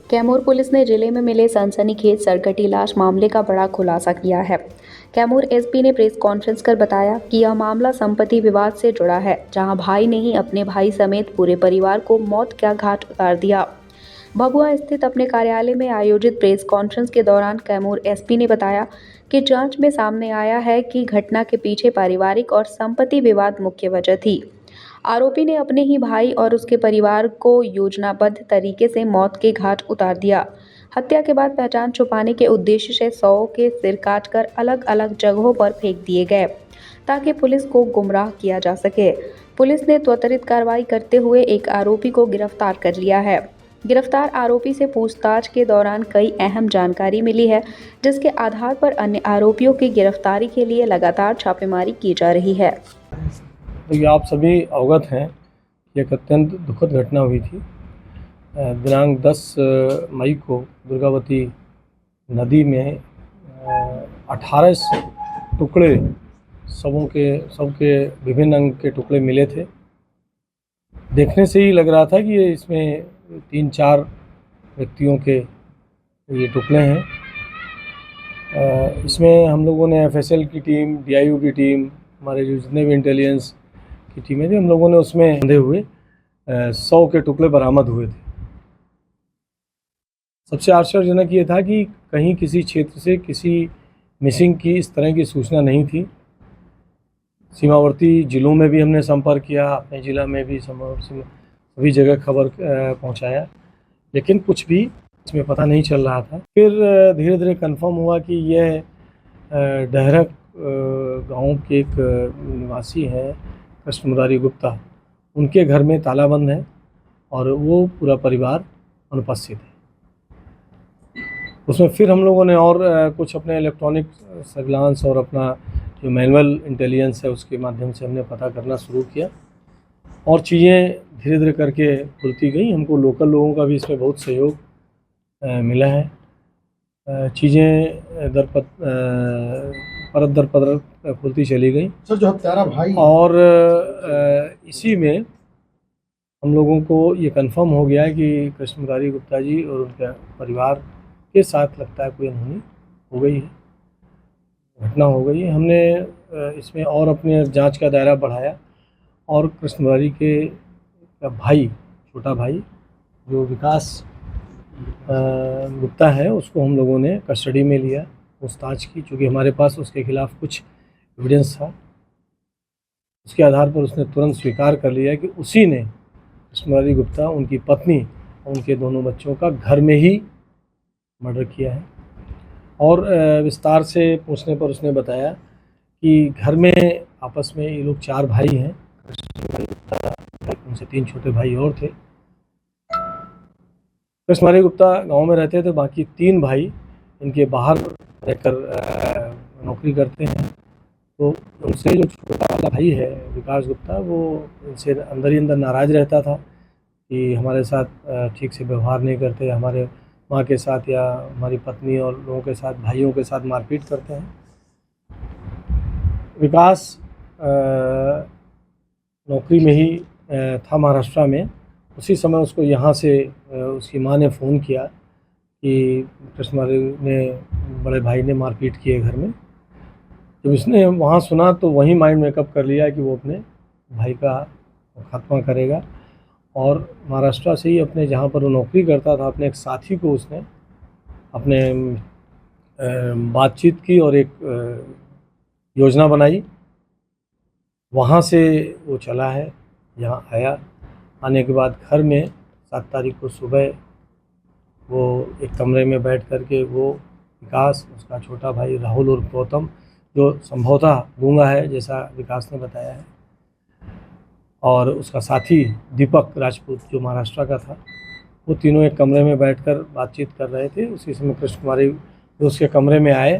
Kaimur police ने जिले में मिले सनसनीखेज सरकटी लाश मामले का बड़ा खुलासा किया है। कैमूर एसपी ने प्रेस कॉन्फ्रेंस कर बताया कि यह मामला संपत्ति विवाद से जुड़ा है, जहां भाई ने ही अपने भाई समेत पूरे परिवार को मौत का घाट उतार दिया। भभुआ स्थित अपने कार्यालय में आयोजित प्रेस कॉन्फ्रेंस के दौरान कैमूर एसपी ने बताया कि जांच में सामने आया है कि घटना के पीछे पारिवारिक और संपत्ति विवाद मुख्य वजह थी। आरोपी ने अपने ही भाई और उसके परिवार को योजनाबद्ध तरीके से मौत के घाट उतार दिया। हत्या के बाद पहचान छुपाने के उद्देश्य से 100 के सिर काटकर अलग अलग जगहों पर फेंक दिए गए, ताकि पुलिस को गुमराह किया जा सके। पुलिस ने त्वरित कार्रवाई करते हुए एक आरोपी को गिरफ्तार कर लिया है। गिरफ्तार आरोपी से पूछताछ के दौरान कई अहम जानकारी मिली है, जिसके आधार पर अन्य आरोपियों की गिरफ्तारी के लिए लगातार छापेमारी की जा रही है। देखिए, आप सभी अवगत हैं कि एक अत्यंत दुखद घटना हुई थी। दिनांक 10 मई को दुर्गावती नदी में 18 टुकड़े सबके विभिन्न अंग के टुकड़े मिले थे। देखने से ही लग रहा था कि ये इसमें 3-4 व्यक्तियों के ये टुकड़े हैं। इसमें हम लोगों ने एफएसएल की टीम, डीआईयू की टीम, हमारे जो जितने भी इंटेलिजेंस की टीमें थी, हम लोगों ने उसमें बंधे हुए 100 के टुकड़े बरामद हुए थे। सबसे आश्चर्यजनक ये था कि कहीं किसी क्षेत्र से किसी मिसिंग की इस तरह की सूचना नहीं थी। सीमावर्ती जिलों में भी हमने संपर्क किया, अपने ज़िला में भी सभी जगह खबर पहुंचाया, लेकिन कुछ भी इसमें पता नहीं चल रहा था। फिर धीरे धीरे कंफर्म हुआ कि यह डहरक गांव के एक निवासी हैं कृष्ण मुरारी गुप्ता, उनके घर में तालाबंद है और वो पूरा परिवार अनुपस्थित है। उसमें फिर हम लोगों ने और कुछ अपने इलेक्ट्रॉनिक सर्विलांस और अपना जो मैनुअल इंटेलिजेंस है उसके माध्यम से हमने पता करना शुरू किया और चीज़ें धीरे धीरे करके खुलती गई। हमको लोकल लोगों का भी इसमें बहुत सहयोग मिला है। चीज़ें परत दर परत खुलती चली गई। सर, जो हत्यारा भाई और इसी में हम लोगों को ये कंफर्म हो गया है कि कृष्ण मुरारी गुप्ता जी और उनके परिवार के साथ लगता है कोई अनहोनी हो गई है, घटना हो गई है। हमने इसमें और अपने जांच का दायरा बढ़ाया और कृष्ण मुरारी के भाई, छोटा भाई जो विकास गुप्ता है, उसको हम लोगों ने कस्टडी में लिया, पूछताछ की, चूँकि हमारे पास उसके खिलाफ कुछ एविडेंस था। उसके आधार पर उसने तुरंत स्वीकार कर लिया कि उसी ने कृष्ण मुरारी गुप्ता, उनकी पत्नी और उनके दोनों बच्चों का घर में ही मर्डर किया है। और विस्तार से पूछने पर उसने बताया कि घर में आपस में ये लोग 4 भाई हैं, उनसे 3 छोटे भाई और थे। कृष्ण मुरारी गुप्ता गांव में रहते थे, बाकी 3 भाई इनके बाहर रहकर नौकरी करते हैं। तो उनसे जो छोटा वाला भाई है विकास गुप्ता, वो इनसे अंदर ही अंदर नाराज़ रहता था कि हमारे साथ ठीक से व्यवहार नहीं करते, हमारे माँ के साथ या हमारी पत्नी और लोगों के साथ, भाइयों के साथ मारपीट करते हैं। विकास नौकरी में ही था महाराष्ट्र में। उसी समय उसको यहाँ से उसकी माँ ने फ़ोन किया कि कृष्ण मुरारी ने, बड़े भाई ने मारपीट की है घर में। जब उसने वहाँ सुना तो वहीं माइंड मेकअप कर लिया कि वो अपने भाई का खात्मा करेगा और महाराष्ट्र से ही अपने जहाँ पर वो नौकरी करता था, अपने एक साथी को उसने अपने बातचीत की और एक योजना बनाई। वहाँ से वो चला है, यहाँ आया। आने के बाद घर में 7 तारीख को सुबह वो एक कमरे में बैठ कर के वो विकास, उसका छोटा भाई राहुल और गौतम, जो संभवतः गूंगा है जैसा विकास ने बताया है, और उसका साथी दीपक राजपूत जो महाराष्ट्र का था, वो तीनों एक कमरे में बैठकर बातचीत कर रहे थे। उसी समय कृष्ण मुरारी उसके कमरे में आए